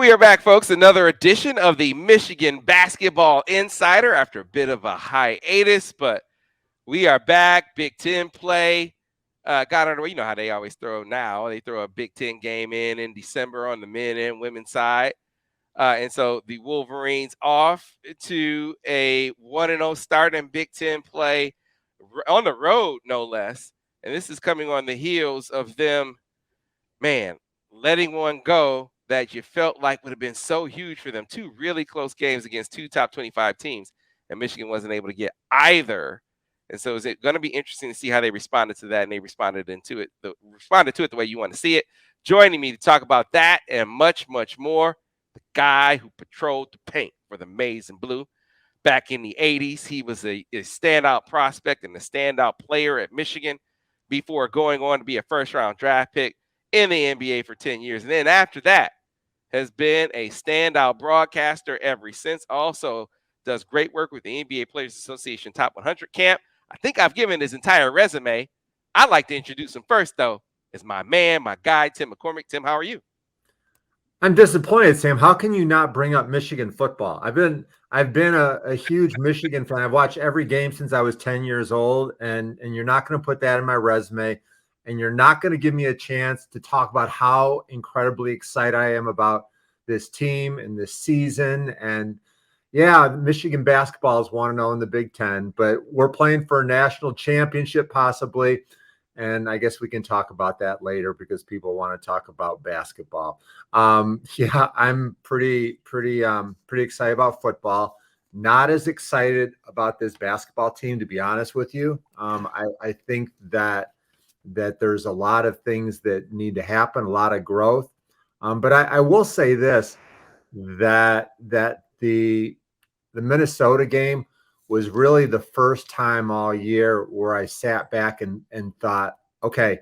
We are back, folks. Another edition of the Michigan Basketball Insider after a bit of a hiatus, but we are back. Big Ten play got underway. You know how they always throw now. They throw a Big Ten game in December on the men and women's side. And so the Wolverines off to a 1-0 start in Big Ten play on the road, no less. And this is coming on the heels of them, letting one go that you felt like would have been so huge for them. Two really close games against two top 25 teams, and Michigan wasn't able to get either. And so is it going to be interesting to see how they responded to that, and they responded to it the way you want to see it. Joining me to talk about that and much, much more, the guy who patrolled the paint for the Maize and Blue. Back in the 80s, he was a standout prospect and a standout player at Michigan before going on to be a first-round draft pick in the NBA for 10 years. And then after that, has been a standout broadcaster ever since. Also does great work with the NBA Players Association Top 100 camp. I think I've given his entire resume. I'd like to introduce him first, though, is my man, my guy, Tim McCormick. Tim, how are you? I'm disappointed, Sam. How can you not bring up Michigan football? I've been a huge Michigan fan. I've watched every game since I was 10 years old, and you're not going to put that in my resume, and you're not going to give me a chance to talk about how incredibly excited I am about this team and this season. And yeah, Michigan basketball is 1-0 in the Big Ten, but we're playing for a national championship possibly. And I guess we can talk about that later because people want to talk about basketball. Yeah, I'm pretty excited about football. Not as excited about this basketball team, to be honest with you. I think that there's a lot of things that need to happen, a lot of growth. But I will say this, that the Minnesota game was really the first time all year where I sat back and thought, okay,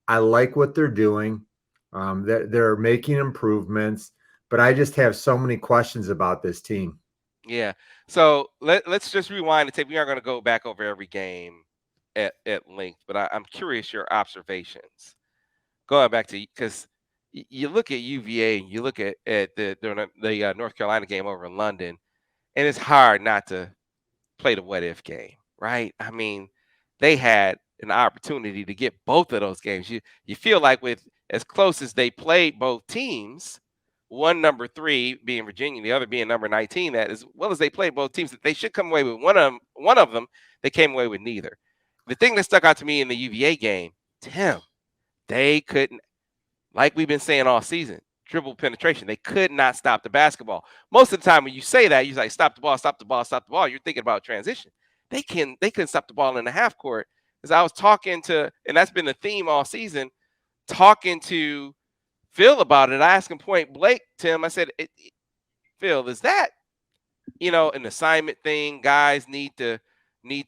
I like what they're doing. They're making improvements, but I just have so many questions about this team. Yeah. So let's just rewind and tape. We aren't going to go back over every game at length, but I'm curious your observations. Going back to, because you look at UVA and you look at the North Carolina game over in London, and it's hard not to play the what if game, right? I mean, they had an opportunity to get both of those games. You feel like with as close as they played both teams, one number 3 being Virginia, the other being number 19, that as well as they played both teams, that they should come away with one of them, they came away with neither. The thing that stuck out to me in the UVA game, Tim, they couldn't, like we've been saying all season, dribble penetration. They could not stop the basketball. Most of the time when you say that, you're like, stop the ball, stop the ball, stop the ball. You're thinking about transition. They couldn't stop the ball in the half court. Because I was talking to, and that's been the theme all season, talking to Phil about it. I asked him point blank, Tim, I said, Phil, is that, an assignment thing? Guys need to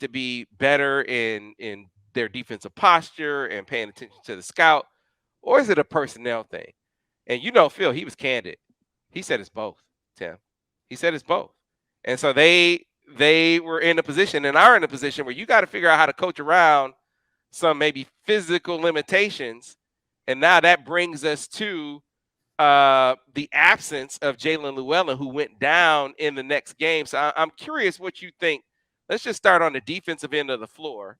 be better in their defensive posture and paying attention to the scout, or is it a personnel thing? And Phil, he was candid. He said it's both, Tim. He said it's both. And so they were in a position and are in a position where you got to figure out how to coach around some maybe physical limitations. And now that brings us to the absence of Jaelin Llewellyn, who went down in the next game. So I'm curious what you think. Let's just start on the defensive end of the floor.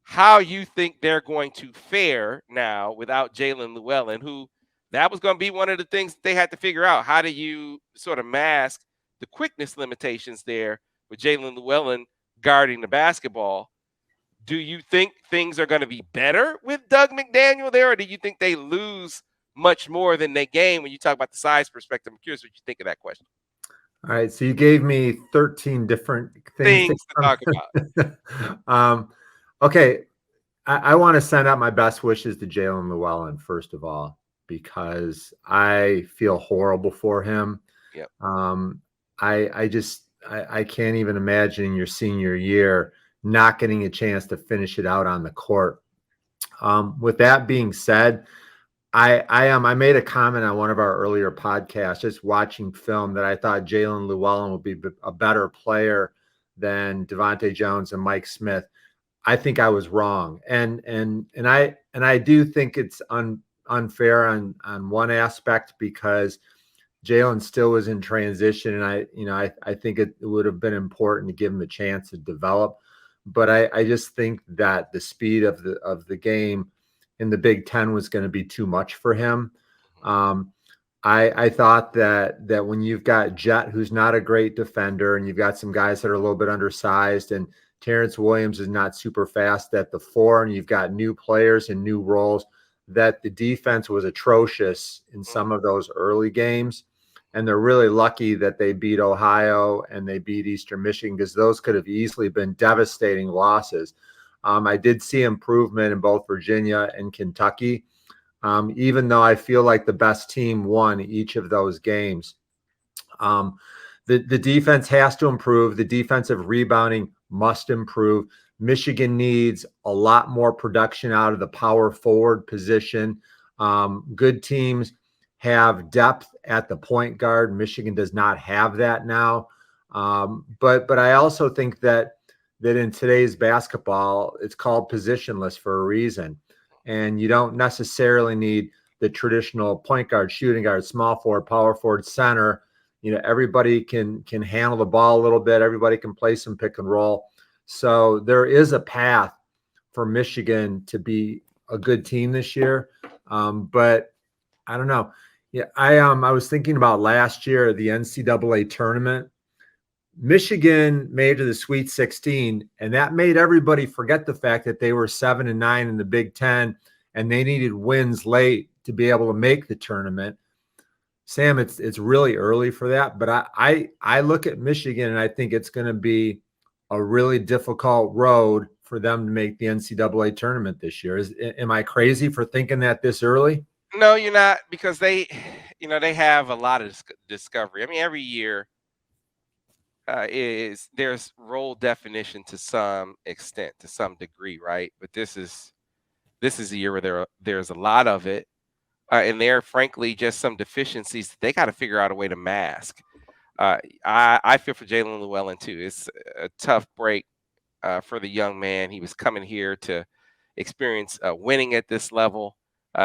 How you think they're going to fare now without Jaelin Llewellyn, who that was going to be one of the things they had to figure out. How do you sort of mask the quickness limitations there with Jaelin Llewellyn guarding the basketball? Do you think things are going to be better with Dug McDaniel there, or do you think they lose much more than they gain when you talk about the size perspective? I'm curious what you think of that question. All right, so you gave me 13 different things to talk about. Okay, I want to send out my best wishes to Jaelin Llewellyn, first of all, because I feel horrible for him. Yep. I can't even imagine your senior year not getting a chance to finish it out on the court. With that being said, I made a comment on one of our earlier podcasts, just watching film, that I thought Jaelin Llewellyn would be a better player than Devontae Jones and Mike Smith. I think I was wrong, and I do think it's unfair on one aspect, because Jalen still was in transition, and I think it would have been important to give him a chance to develop. But I just think that the speed of the game in the Big Ten was going to be too much for him. Um, I thought that when you've got Jett, who's not a great defender, and you've got some guys that are a little bit undersized, and Terrence Williams is not super fast at the four, and you've got new players and new roles, that the defense was atrocious in some of those early games. And they're really lucky that they beat Ohio and they beat Eastern Michigan, because those could have easily been devastating losses. I did see improvement in both Virginia and Kentucky, even though I feel like the best team won each of those games. Um, the defense has to improve. The defensive rebounding must improve. Michigan needs a lot more production out of the power forward position. Good teams have depth at the point guard. Michigan does not have that now. But I also think that in today's basketball, it's called positionless for a reason. And you don't necessarily need the traditional point guard, shooting guard, small forward, power forward, center. Everybody can handle the ball a little bit. Everybody can play some pick and roll. So there is a path for Michigan to be a good team this year. But I don't know. Yeah, I was thinking about last year, the NCAA tournament. Michigan made it to the Sweet 16, and that made everybody forget the fact that they were 7-9 in the Big Ten, and they needed wins late to be able to make the tournament. Sam, it's really early for that, but I look at Michigan and I think it's going to be a really difficult road for them to make the NCAA tournament this year. Am I crazy for thinking that this early? No, you're not, because they have a lot of discovery. I mean, every year there's role definition to some extent, to some degree, right? But this is a year where there's a lot of it, and there are frankly just some deficiencies that they got to figure out a way to mask. I feel for Jaelin Llewellyn too. It's a tough break for the young man. He was coming here to experience winning at this level.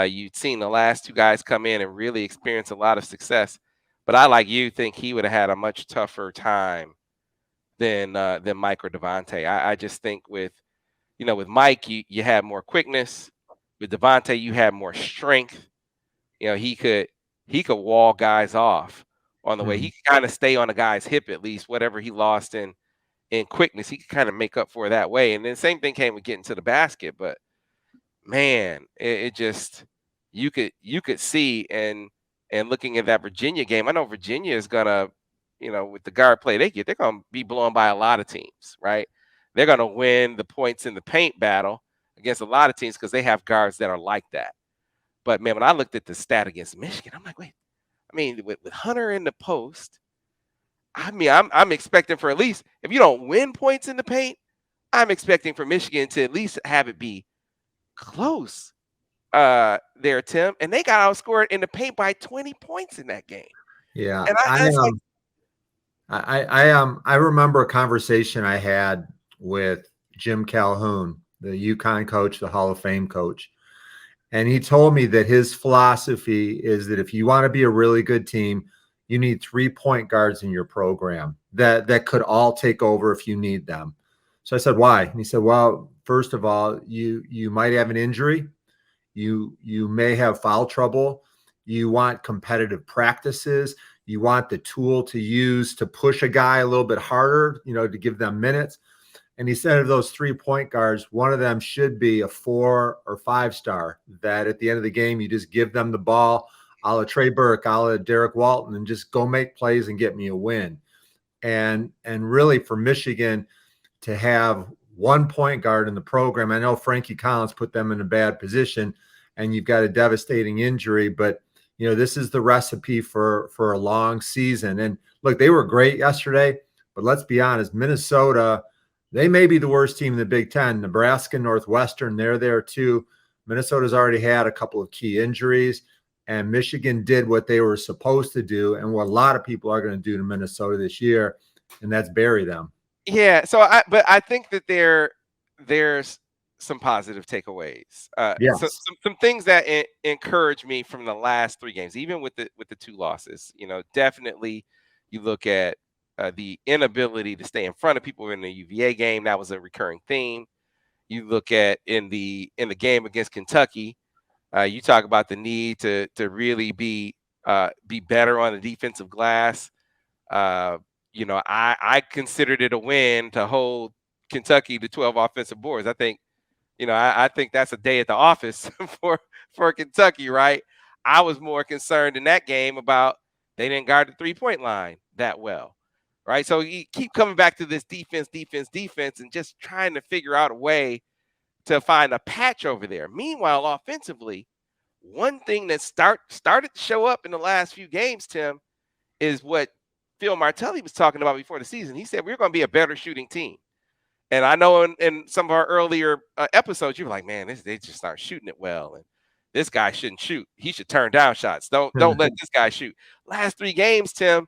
You'd seen the last two guys come in and really experience a lot of success, but I, like you, think he would have had a much tougher time than Mike or Devontae. I just think with Mike, you had more quickness. With Devontae, you had more strength. He could wall guys off on the way. He could kind of stay on the guy's hip, at least whatever he lost in quickness, he could kind of make up for that way. And then same thing came with getting to the basket. But man, it just you could see, and looking at that Virginia game, I know Virginia is gonna, with the guard play they get, they're gonna be blown by a lot of teams, right? They're gonna win the points in the paint battle against a lot of teams because they have guards that are like that. But man, when I looked at the stat against Michigan, I'm like, wait, I mean, with Hunter in the post, I mean, I'm expecting for at least, if you don't win points in the paint, I'm expecting for Michigan to at least have it be close there, Tim. And they got outscored in the paint by 20 points in that game. Yeah, And I was like, I remember a conversation I had with Jim Calhoun, the UConn coach, the Hall of Fame coach. And he told me that his philosophy is that if you want to be a really good team, you need 3 point guards in your program that could all take over if you need them. So I said, why? And he said, well, first of all, you might have an injury. You may have foul trouble. You want competitive practices. You want the tool to use to push a guy a little bit harder, to give them minutes. And he said of those 3 point guards, one of them should be a 4 or 5 star, that at the end of the game, you just give them the ball, a la Trey Burke, a la Derek Walton, and just go make plays and get me a win. And really for Michigan to have 1 point guard in the program, I know Frankie Collins put them in a bad position, and you've got a devastating injury, but this is the recipe for a long season. And look, they were great yesterday, but let's be honest, Minnesota, they may be the worst team in the Big Ten. Nebraska, Northwestern, they're there too. Minnesota's already had a couple of key injuries, and Michigan did what they were supposed to do and what a lot of people are going to do to Minnesota this year, and that's bury them. yeah. But I think that there's some positive takeaways. Yes. Some things that encourage me from the last 3 games, even with the 2 losses. Definitely you look at the inability to stay in front of people in the UVA game. That was a recurring theme. You look at in the game against Kentucky. You talk about the need to really be better on the defensive glass. Uh, I considered it a win to hold Kentucky to 12 offensive boards. I think that's a day at the office for Kentucky, right? I was more concerned in that game about they didn't guard the 3-point line that well, right? So you keep coming back to this defense, defense, defense, and just trying to figure out a way to find a patch over there. Meanwhile, offensively, one thing that started to show up in the last few games, Tim, is what Phil Martelli was talking about before the season. He said we're going to be a better shooting team. And I know in some of our earlier episodes, you were like, man, they just aren't shooting it well. And this guy shouldn't shoot. He should turn down shots. Don't let this guy shoot. Last 3 games, Tim,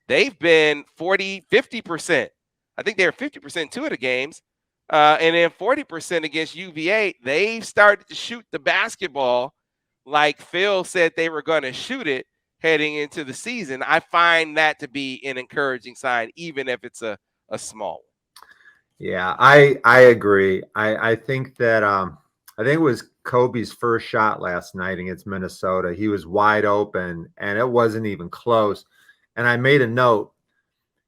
they've been 40, 50%. I think they were 50% 2 of the games. And then 40% against UVA. They've started to shoot the basketball like Phil said they were going to shoot it heading into the season. I find that to be an encouraging sign, even if it's a small one. Yeah, I agree. I think that I think it was Kobe's first shot last night against Minnesota. He was wide open and it wasn't even close. And I made a note,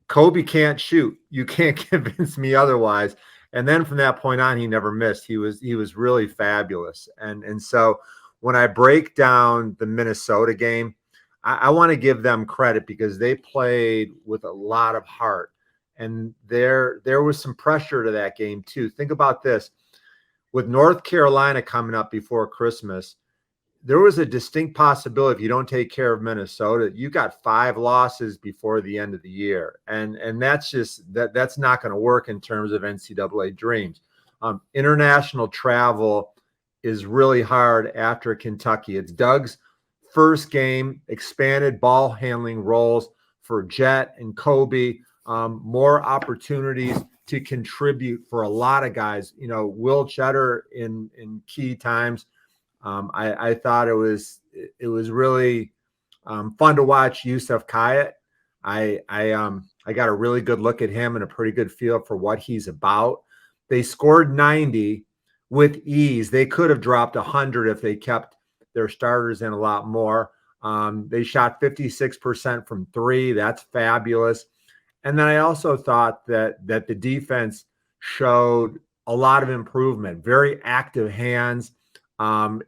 Kobe can't shoot. You can't convince me otherwise. And then from that point on, he never missed. He was really fabulous. And so when I break down the Minnesota game, I want to give them credit because they played with a lot of heart. And there was some pressure to that game too. Think about this. With North Carolina coming up before Christmas, there was a distinct possibility if you don't take care of Minnesota, you got 5 losses before the end of the year. And that's just that's not going to work in terms of NCAA dreams. International travel is really hard after Kentucky. It's Doug's first game, expanded ball handling roles for Jett and Kobe. More opportunities to contribute for a lot of guys. Will Cheddar in key times. I thought it was really fun to watch Yusuf Kayat. I got a really good look at him and a pretty good feel for what he's about. They scored 90 with ease. They could have dropped 100 if they kept their starters in a lot more. They shot 56% from 3. That's fabulous. And then I also thought that the defense showed a lot of improvement, very active hands.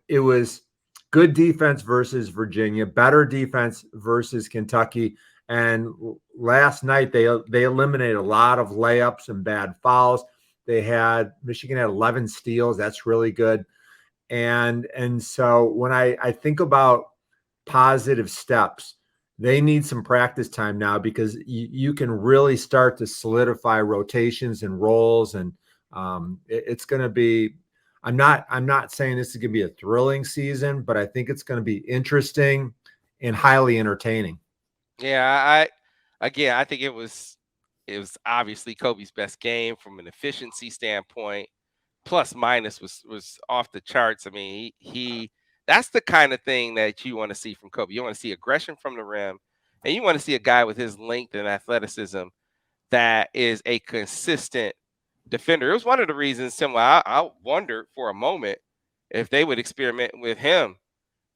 It was good defense versus Virginia, better defense versus Kentucky. And last night they eliminated a lot of layups and bad fouls. Michigan had 11 steals. That's really good. And so when I think about positive steps, they need some practice time now because you can really start to solidify rotations and roles. And it's going to be, I'm not saying this is going to be a thrilling season, but I think it's going to be interesting and highly entertaining. Yeah, I think it was obviously Kobe's best game from an efficiency standpoint. Plus minus was off the charts. I mean, he that's the kind of thing that you want to see from Kobe. You want to see aggression from the rim, and you want to see a guy with his length and athleticism that is a consistent defender. It was one of the reasons, Tim, I wondered for a moment if they would experiment with him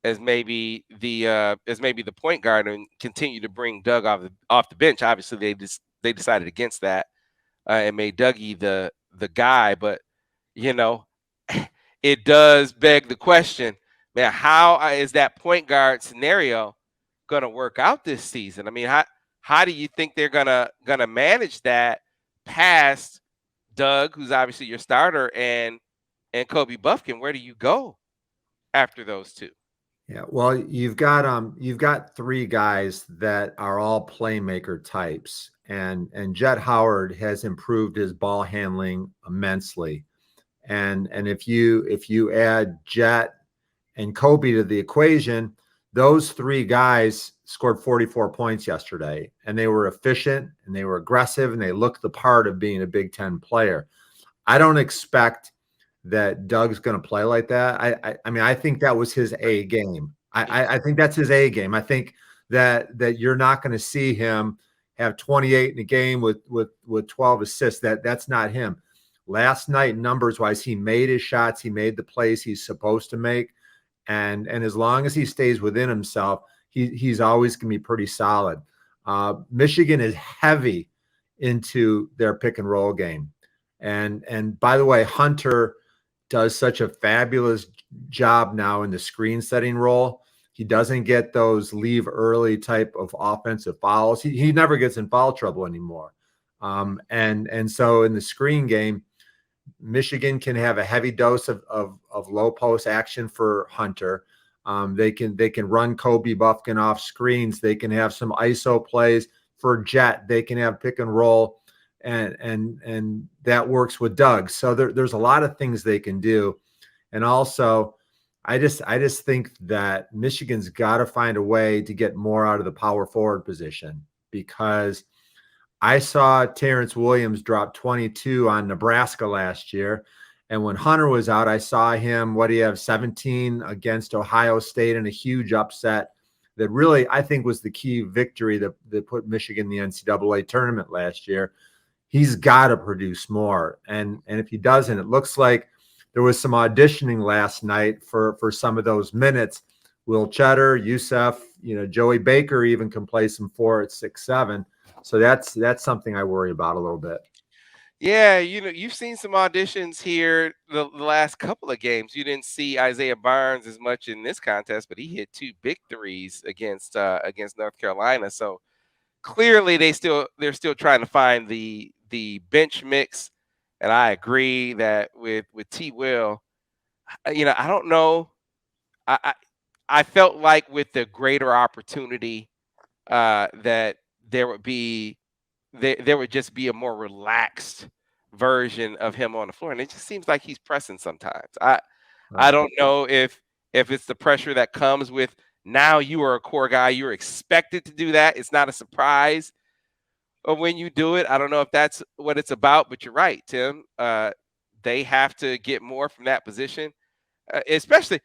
as maybe the point guard and continue to bring Doug off the bench. Obviously, they decided against that and made Dougie the guy, but it does beg the question, man, how is that point guard scenario going to work out this season? I mean, how do you think they're gonna manage that past Doug, who's obviously your starter, and Kobe Buffkin? Where do you go after those two? Yeah, well, you've got 3 guys that are all playmaker types, and Jett Howard has improved his ball handling immensely. And if you add Jett and Kobe to the equation, those 3 guys scored 44 points yesterday, and they were efficient and they were aggressive and they looked the part of being a Big Ten player. I don't expect that Doug's going to play like that. I mean, I think that was his A game. I think that's his A game. I think that you're not going to see him have 28 in a game with 12 assists. That's not him. Last night, numbers wise, he made his shots. He made the plays he's supposed to make, and as long as he stays within himself, he's always going to be pretty solid. Michigan is heavy into their pick and roll game, and by the way, Hunter does such a fabulous job now in the screen setting role. He doesn't get those leave early type of offensive fouls. He never gets in foul trouble anymore. And so in the screen game, Michigan can have a heavy dose of low post action for Hunter. They can run Kobe Buffkin off screens. They can have some ISO plays for Jett. They can have pick and roll, and that works with Doug. So there's a lot of things they can do, and also I just think that Michigan's got to find a way to get more out of the power forward position, because I saw Terrence Williams drop 22 on Nebraska last year. And when Hunter was out, I saw him, 17 against Ohio State in a huge upset that really, I think, was the key victory that put Michigan in the NCAA tournament last year. He's got to produce more. And if he doesn't, it looks like there was some auditioning last night for some of those minutes. Will Cheddar, Youssef, Joey Baker even can play some 4 at 6'7". So that's something I worry about a little bit. Yeah, you've seen some auditions here the last couple of games. You didn't see Isaiah Barnes as much in this contest, but he hit 2 big threes against North Carolina. So clearly they're still trying to find the bench mix. And I agree that with T. Will, I don't know. I felt like with the greater opportunity that there would just be a more relaxed version of him on the floor, and it just seems like he's pressing sometimes. I don't know if it's the pressure that comes with now you are a core guy, you're expected to do that. It's not a surprise when you do it. I don't know if that's what it's about, but you're right, Tim. They have to get more from that position, especially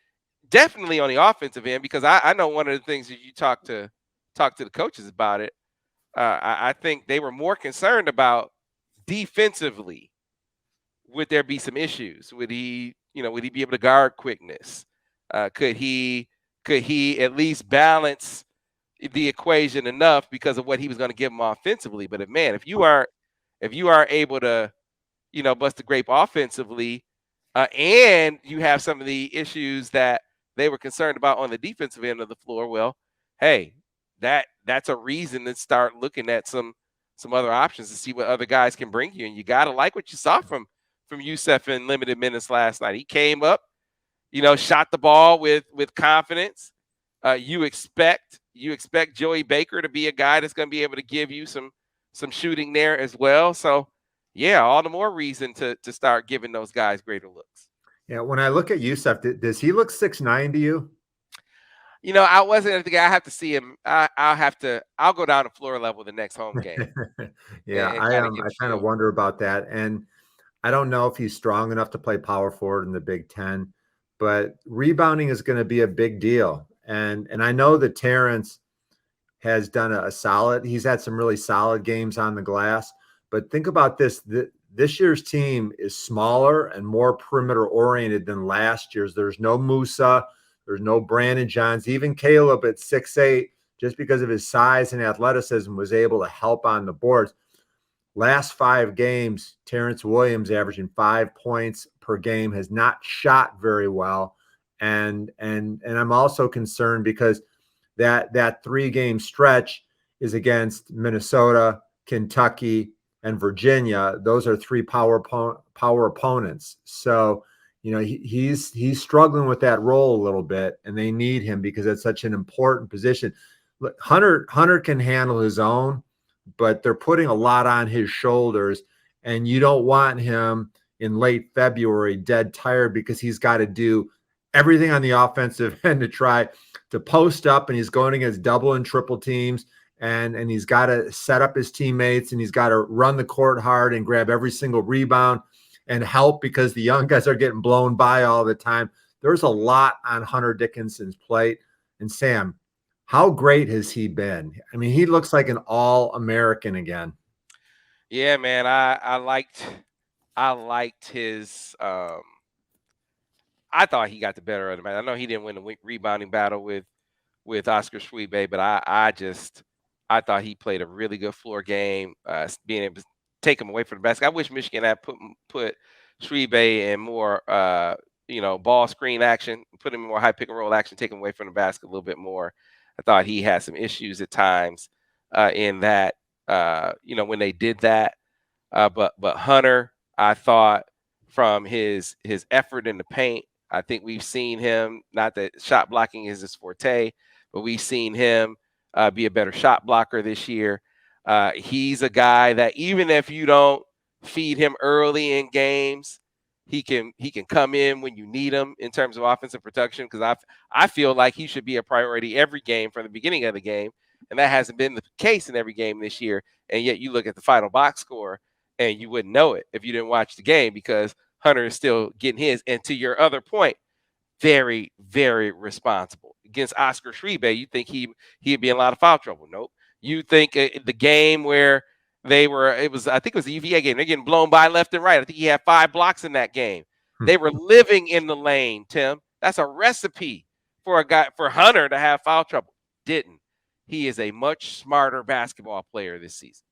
definitely on the offensive end, because I know one of the things that you talk to the coaches about it. I think they were more concerned about defensively. Would there be some issues? Would he be able to guard quickness? Could he at least balance the equation enough because of what he was going to give them offensively? But if you are able to, bust the grape offensively, and you have some of the issues that they were concerned about on the defensive end of the floor, well, hey, that's a reason to start looking at some other options to see what other guys can bring you. And you got to like what you saw from Youssef in limited minutes last night. He came up, shot the ball with confidence. You expect Joey Baker to be a guy that's going to be able to give you some shooting there as well. So, yeah, all the more reason to start giving those guys greater looks. Yeah, when I look at Youssef, does he look 6'9" to you? I wasn't at the guy. I have to see him. I'll go down to floor level the next home game. Yeah, I kind of wonder about that. And I don't know if he's strong enough to play power forward in the Big Ten, but rebounding is going to be a big deal. And I know that Terrence has done a solid. He's had some really solid games on the glass. But think about this. This year's team is smaller and more perimeter oriented than last year's. There's no Musa. There's no Brandon Johns. Even Caleb at 6'8", just because of his size and athleticism, was able to help on the boards. Last 5 games, Terrence Williams averaging 5 points per game, has not shot very well. And I'm also concerned because that 3-game stretch is against Minnesota, Kentucky, and Virginia. Those are 3 power opponents. So, he's struggling with that role a little bit, and they need him because it's such an important position. Look, Hunter can handle his own, but they're putting a lot on his shoulders, and you don't want him in late February dead tired because he's got to do everything on the offensive end to try to post up, and he's going against double and triple teams, and he's got to set up his teammates, and he's got to run the court hard and grab every single rebound. and help because the young guys are getting blown by all the time. There's a lot on Hunter Dickinson's plate. And Sam, how great has he been? I mean, he looks like an all-American again. Yeah, man. I liked his. I thought he got the better of the match. I know he didn't win the rebounding battle with Oscar Schwebe, but I thought he played a really good floor game, being able to take him away from the basket. I wish Michigan had put Schwebe in more ball screen action, put him in more high pick and roll action, take him away from the basket a little bit more. I thought he had some issues at times in that when they did that. But Hunter, I thought from his effort in the paint, I think we've seen him. Not that shot blocking is his forte, but we've seen him be a better shot blocker this year. He's a guy that even if you don't feed him early in games, he can come in when you need him in terms of offensive production. Because I feel like he should be a priority every game from the beginning of the game, and that hasn't been the case in every game this year. And yet you look at the final box score, and you wouldn't know it if you didn't watch the game because Hunter is still getting his. And to your other point, very, very responsible. Against Oscar Schwebe, you think he'd be in a lot of foul trouble. Nope. You think the game where I think it was the UVA game, they're getting blown by left and right. I think he had 5 blocks in that game. They were living in the lane, Tim. That's a recipe for Hunter to have foul trouble. Didn't. He is a much smarter basketball player this season.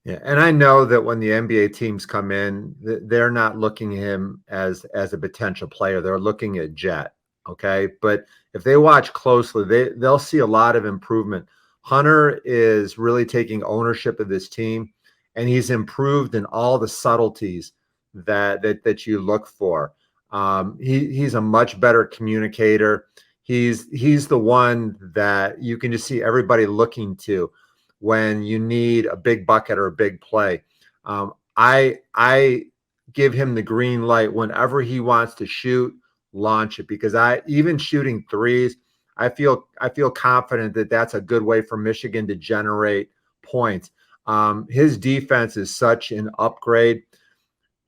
Yeah, and I know that when the NBA teams come in, they're not looking at him as a potential player. They're looking at Jett. Okay, but if they watch closely, they'll see a lot of improvement. Hunter is really taking ownership of this team, and he's improved in all the subtleties that you look for. He's a much better communicator. He's the one that you can just see everybody looking to when you need a big bucket or a big play. I give him the green light whenever he wants to shoot, launch it, because even shooting threes, I feel confident that that's a good way for Michigan to generate points. His defense is such an upgrade.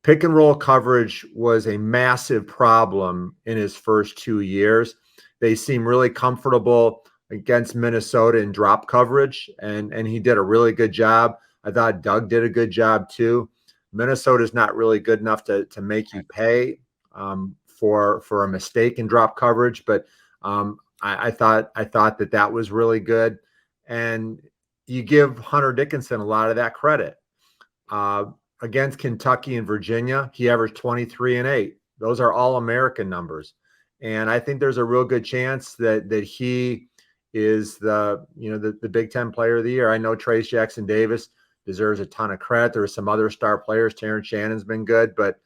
Pick and roll coverage was a massive problem in his first 2 years. They seem really comfortable against Minnesota in drop coverage, and he did a really good job. I thought Dug did a good job too. Minnesota's not really good enough to make you pay for a mistake in drop coverage, but I thought that was really good, and you give Hunter Dickinson a lot of that credit. Against Kentucky and Virginia, he averaged 23 and 8. Those are all American numbers, and I think there's a real good chance that he is the Big Ten Player of the Year. I know Trace Jackson Davis deserves a ton of credit. There are some other star players. Terrence Shannon's been good, but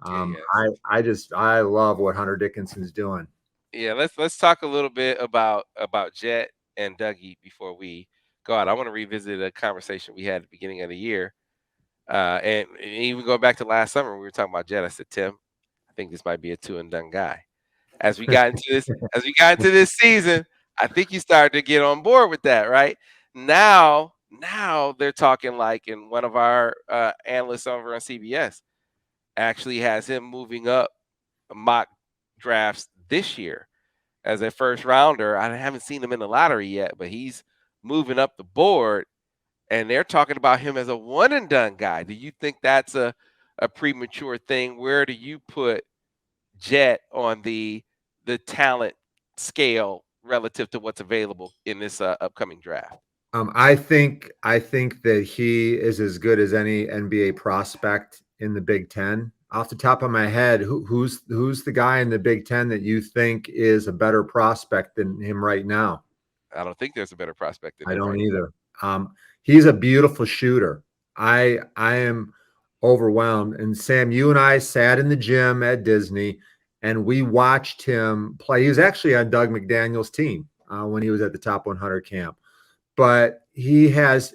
I love what Hunter Dickinson's doing. Yeah, let's talk a little bit about Jett and Dougie before we go out. I want to revisit a conversation we had at the beginning of the year, and even go back to last summer. We were talking about Jett. I said, Tim, I think this might be a 2 and done guy. As we got into this season, I think you started to get on board with that, right? Now they're talking like, in one of our analysts over on CBS actually has him moving up mock drafts this year as a first rounder. I haven't seen him in the lottery yet, but he's moving up the board, and they're talking about him as a 1 and done guy. Do you think that's a premature thing? Where do you put Jett on the talent scale relative to what's available in this upcoming draft? I think that he is as good as any NBA prospect in the Big Ten. Off the top of my head, who's the guy in the Big Ten that you think is a better prospect than him right now? I don't think there's a better prospect than I him don't right either. He's a beautiful shooter. I am overwhelmed. And Sam, you and I sat in the gym at Disney and we watched him play. He was actually on Dug McDaniel's team when he was at the Top 100 camp. But he has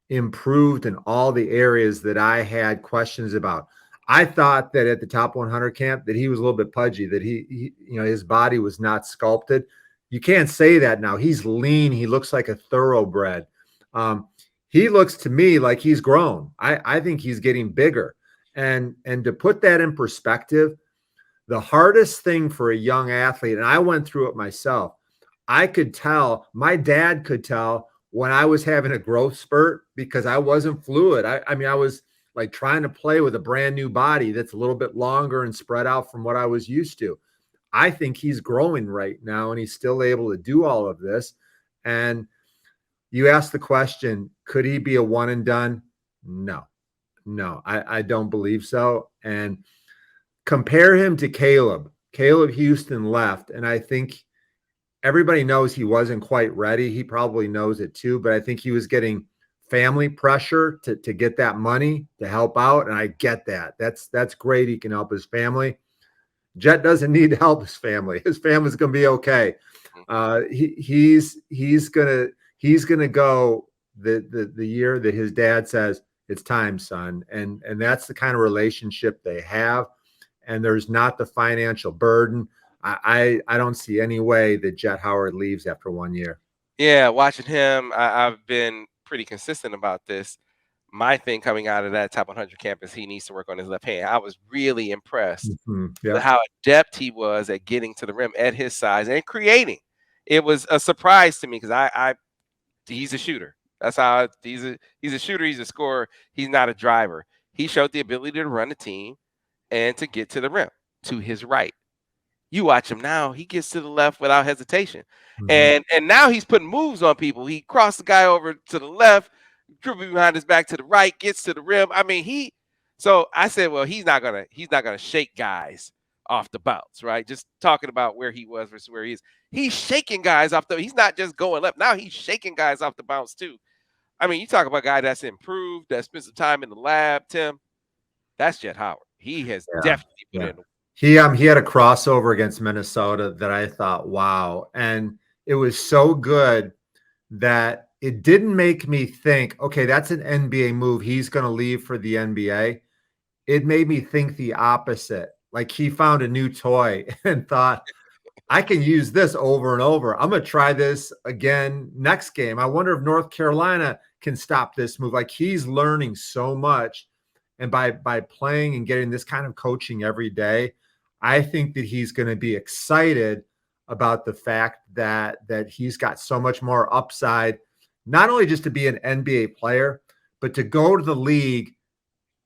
improved in all the areas that I had questions about. I thought that at the Top 100 camp that he was a little bit pudgy, that he his body was not sculpted. You can't say that now. He's lean. He looks like a thoroughbred. He looks to me like he's grown. I think he's getting bigger. And to put that in perspective, the hardest thing for a young athlete, and I went through it myself, I could tell, my dad could tell when I was having a growth spurt because I wasn't fluid. I mean, I was like trying to play with a brand new body that's a little bit longer and spread out from what I was used to. I think he's growing right now and he's still able to do all of this. And you asked the question, could he be a one and done? No, no, I don't believe so. And compare him to Caleb. Caleb Houston left, and I think everybody knows he wasn't quite ready. He probably knows it too, but I think he was getting family pressure to get that money to help out, and I get that. That's great. He can help his family. Jett doesn't need to help his family. His family's going to be okay. He's gonna go the year that his dad says it's time, son, and that's the kind of relationship they have. And there's not the financial burden. I don't see any way that Jett Howard leaves after 1 year. Yeah, watching him, I've been pretty consistent about this. My thing coming out of that top 100 campus, he needs to work on his left hand. I was really impressed with Yeah. how adept he was at getting to the rim at his size and creating. It was a surprise to me because he's a shooter. That's how he's a shooter. He's a scorer. He's not a driver. He showed the ability to run a team and to get to the rim to his right. You watch him now; he gets to the left without hesitation, and now he's putting moves on people. He crossed the guy over to the left, dribbling behind his back to the right, gets to the rim. I mean, he. So I said, well, he's not gonna shake guys off the bounce, right? Just talking about where he was versus where he is. He's shaking guys off the. He's not just going left. Now he's shaking guys off the bounce too. I mean, you talk about a guy that's improved, that spent some time in the lab, Tim. That's Jett Howard. He has definitely put in. He had a crossover against Minnesota that I thought, wow. And it was so good that it didn't make me think, okay, that's an NBA move. He's going to leave for the NBA. It made me think the opposite. Like he found a new toy and thought, I can use this over and over. I'm going to try this again next game. I wonder if North Carolina can stop this move. Like he's learning so much. And by playing and getting this kind of coaching every day, I think that he's going to be excited about the fact that he's got so much more upside, not only just to be an NBA player, but to go to the league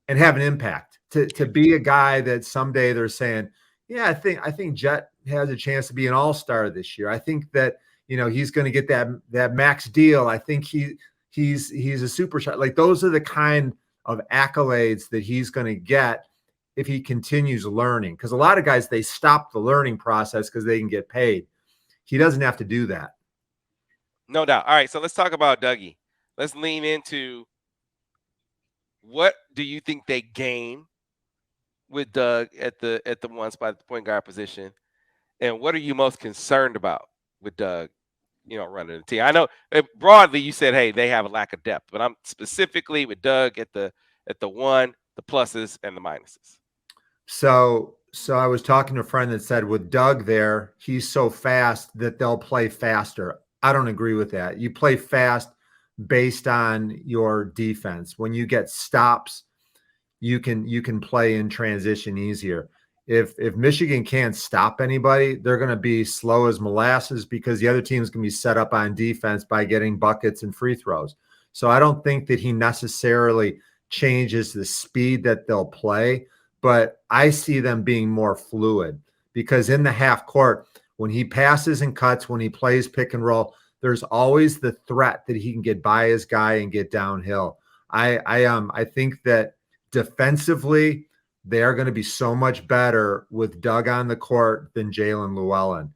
and have an impact, to be a guy that someday they're saying, yeah, I think Jett has a chance to be an all-star this year. I think that, he's going to get that max deal. I think he's a superstar. Like those are the kind of accolades that he's going to get if he continues learning. Because a lot of guys, they stop the learning process because they can get paid. He doesn't have to do that. No doubt. All right, so let's talk about Dougie. Let's lean into what do you think they gain with Dug at the one spot at the point guard position, and what are you most concerned about with Dug, running the team? I know broadly you said, hey, they have a lack of depth, but I'm specifically with Dug at the one, the pluses and the minuses. So I was talking to a friend that said with Dug there, he's so fast that they'll play faster. I don't agree with that. You play fast based on your defense. When you get stops, you can play in transition easier. If Michigan can't stop anybody, they're going to be slow as molasses because the other team's going to be set up on defense by getting buckets and free throws. So I don't think that he necessarily changes the speed that they'll play, but I see them being more fluid because in the half court, when he passes and cuts, when he plays pick and roll, there's always the threat that he can get by his guy and get downhill. I think that defensively, they are going to be so much better with Dug on the court than Jaelin Llewellyn.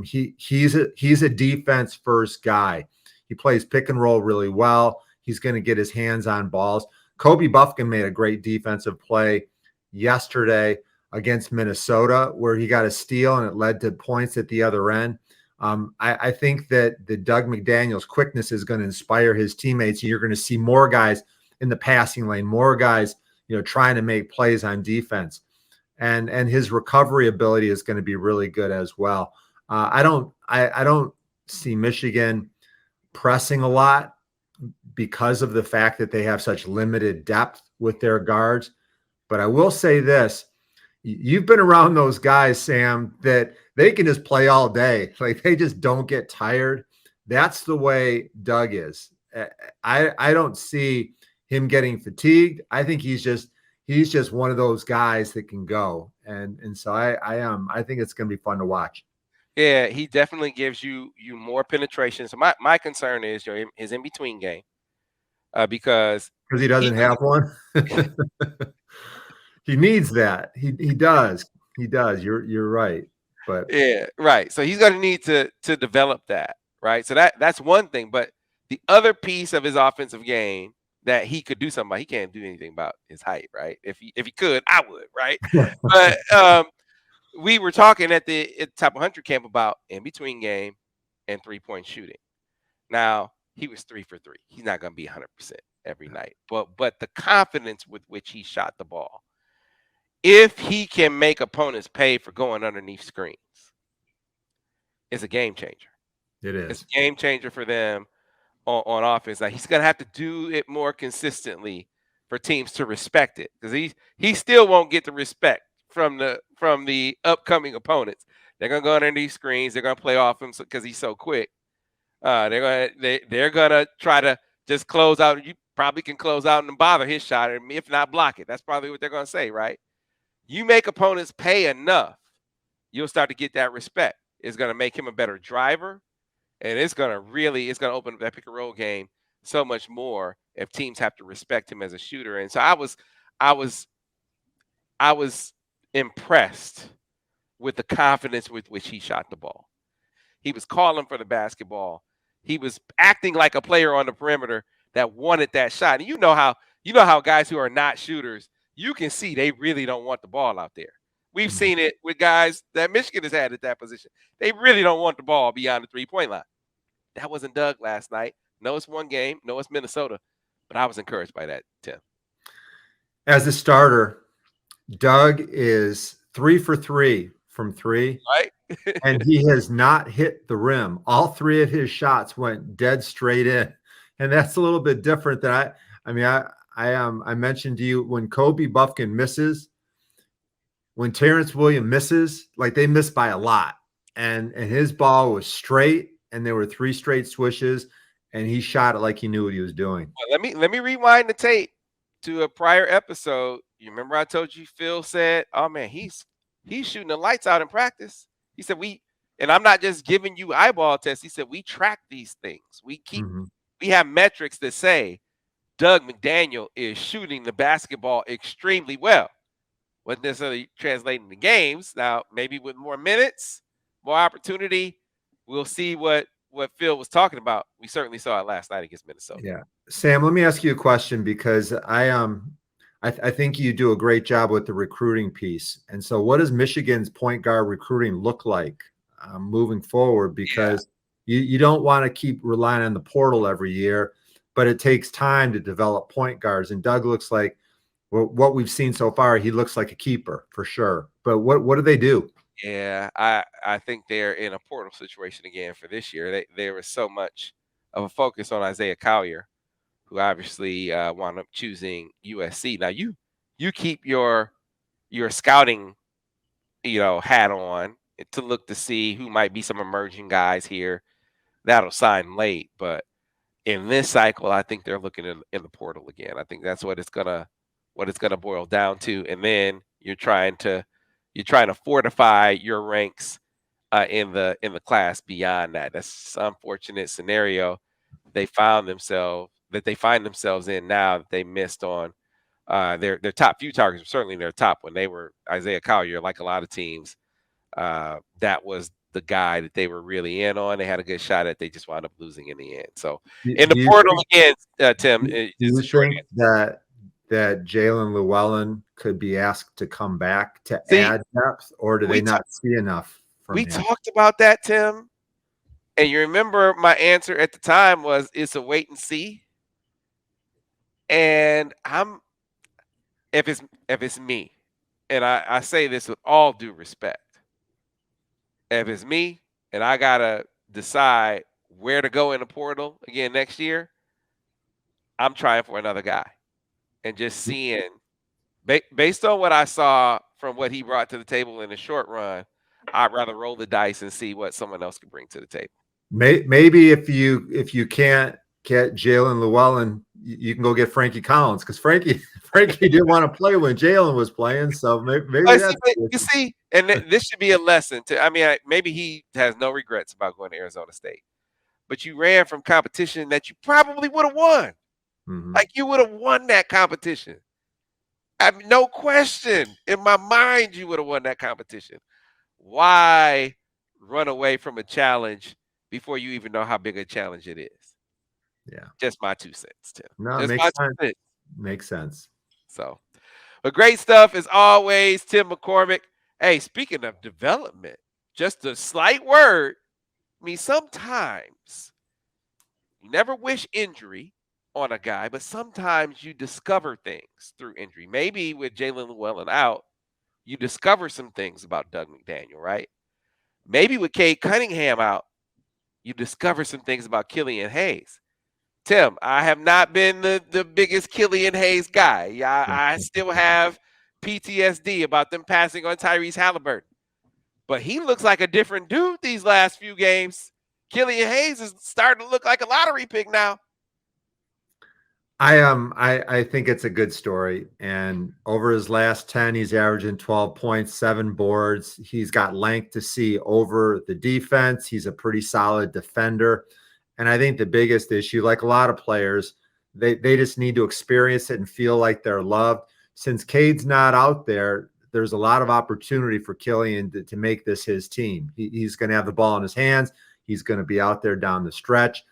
He's a defense first guy. He plays pick and roll really well. He's going to get his hands on balls. Kobe Buffkin made a great defensive play yesterday against Minnesota where he got a steal and it led to points at the other end. I think that the Dug McDaniel's quickness is going to inspire his teammates. You're going to see more guys in the passing lane, more guys, trying to make plays on defense, and his recovery ability is going to be really good as well. I don't see Michigan pressing a lot because of the fact that they have such limited depth with their guards. But I will say this: you've been around those guys, Sam, that they can just play all day. Like they just don't get tired. That's the way Dug is. I don't see him getting fatigued. I think he's just one of those guys that can go. And so I think it's going to be fun to watch Yeah, he definitely gives you more penetration. So my concern is his in between game, because because he he doesn't have one. He needs that. He does. He does. You're right. But yeah, right. So he's going to need to develop that, right? So that's one thing. But the other piece of his offensive game that he could do something about, he can't do anything about his height, right? If he could, I would, right? But we were talking at top 100 camp about in between game and 3-point shooting. Now he was 3 for 3. He's not going to be 100% every night, but the confidence with which he shot the ball, if he can make opponents pay for going underneath screens, it's a game changer. it It's is. a game changer for them on offense. Now he's gonna have to do it more consistently for teams to respect it, because he still won't get the respect from the upcoming opponents. They're gonna go underneath screens. They're gonna play off him because he's so quick. They're gonna try to just close out. You probably can close out and bother his shot, and if not block it. That's probably what they're gonna say, right? You make opponents pay enough, you'll start to get that respect. It's gonna make him a better driver, and it's gonna open up that pick and roll game so much more if teams have to respect him as a shooter. And so I was I was impressed with the confidence with which he shot the ball. He was calling for the basketball. He was acting like a player on the perimeter that wanted that shot. And you know how guys who are not shooters, you can see they really don't want the ball out there. We've Mhm. seen it with guys that Michigan has had at that position. They really don't want the ball beyond the 3-point line. That wasn't Dug last night. No, it's one game. No, it's Minnesota. But I was encouraged by that, Tim. As a starter, Dug is 3 for 3 from three, Right? and he has not hit the rim. All three of his shots went dead straight in, and that's a little bit different than I mean, I mentioned to you when Kobe Buffkin misses, when Terrence Williams misses, like they miss by a lot, and his ball was straight, and there were three straight swishes, and he shot it like he knew what he was doing. Well, let me rewind the tape to a prior episode. You remember I told you Phil said, "Oh man, he's shooting the lights out in practice." He said and I'm not just giving you eyeball tests. He said we track these things. Mhm. We have metrics that say Dug McDaniel is shooting the basketball extremely well. Wasn't necessarily translating the games. Now, maybe with more minutes, more opportunity, we'll see what Phil was talking about. We certainly saw it last night against Minnesota. Yeah. Sam, let me ask you a question because I think you do a great job with the recruiting piece. And so what does Michigan's point guard recruiting look like moving forward? Yeah. Because you don't want to keep relying on the portal every year, but it takes time to develop point guards. And Dug looks like, well, what we've seen so far, he looks like a keeper for sure. But what do they do? Yeah, I think they're in a portal situation again for this year. There was so much of a focus on Isaiah Collier, who obviously wound up choosing USC. Now you keep your scouting hat on to look to see who might be some emerging guys here that'll sign late. But in this cycle, I think they're looking in the portal again. I think that's what it's gonna boil down to. And then you're trying to fortify your ranks in the class beyond that. That's an unfortunate scenario they find themselves in now that they missed on their top few targets. Certainly their top when they were Isaiah Collier, like a lot of teams. That was the guy that they were really in on. They had a good shot at. They just wound up losing in the end. So in the Do you portal think again, Tim, do is the you short think answer. that Jaelin Llewellyn could be asked to come back to See, add depth, or do they we not talked see enough from we him? talked about that, Tim, and you remember my answer at the time was it's a wait and see. And if it's me, and I say this with all due respect, if it's me and I gotta decide where to go in the portal again next year, I'm trying for another guy and just seeing. Based on what I saw from what he brought to the table in the short run, I'd rather roll the dice and see what someone else can bring to the table. Maybe if you can't get Jaelin Llewellyn, you can go get Frankie Collins, because Frankie didn't want to play when Jaelin was playing. So maybe that's You see, and this should be a lesson to. I mean, maybe he has no regrets about going to Arizona State, but you ran from competition that you probably would have won. Mhm. Like you would have won that competition. I mean, no question. In my mind, you would have won that competition. Why run away from a challenge before you even know how big a challenge it is? Yeah. Just my 2 cents, Tim. No, it Just makes my 2 sense. cents. Makes sense. So, but great stuff as always, Tim McCormick. Hey, speaking of development, just a slight word. I mean, sometimes you never wish injury on a guy, but sometimes you discover things through injury. Maybe with Jaelin Llewellyn out, you discover some things about Dug McDaniel, right? Maybe with Cade Cunningham out, you discover some things about Killian Hayes. Tim, I have not been the biggest Killian Hayes guy. I still have PTSD about them passing on Tyrese Halliburton. But he looks like a different dude these last few games. Killian Hayes is starting to look like a lottery pick now. I think it's a good story. And over his last 10, he's averaging 12 points, 7 boards. He's got length to see over the defense. He's a pretty solid defender. And I think the biggest issue, like a lot of players, they just need to experience it and feel like they're loved. Since Cade's not out there, there's a lot of opportunity for Killian to make this his team. He's going to have the ball in his hands. He's going to be out there down the stretch.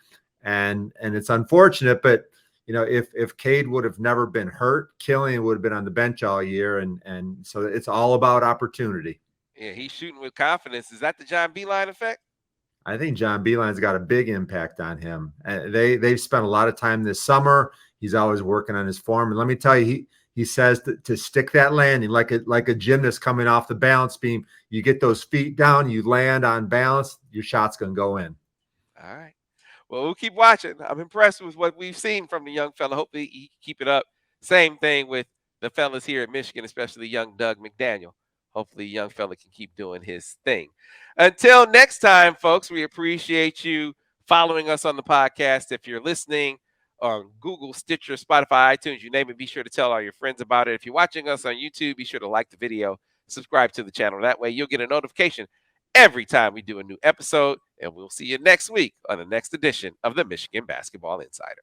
And it's unfortunate, but if Cade would have never been hurt, Killian would have been on the bench all year. And so it's all about opportunity. Yeah, he's shooting with confidence. Is that the John Beilein effect? I think John Beilein's got a big impact on him. They've spent a lot of time this summer. He's always working on his form. And let me tell you, he says to stick that landing like a gymnast coming off the balance beam. You get those feet down, you land on balance, your shot's going to go in. All right. Well, we'll keep watching. I'm impressed with what we've seen from the young fella. Hopefully, he keep it up. Same thing with the fellas here at Michigan, especially young Dug McDaniel. Hopefully, young fella can keep doing his thing. Until next time, folks, we appreciate you following us on the podcast. If you're listening on Google, Stitcher, Spotify, iTunes, you name it, be sure to tell all your friends about it. If you're watching us on YouTube, be sure to like the video, subscribe to the channel. That way, you'll get a notification every time we do a new episode, and we'll see you next week on the next edition of the Michigan Basketball Insider.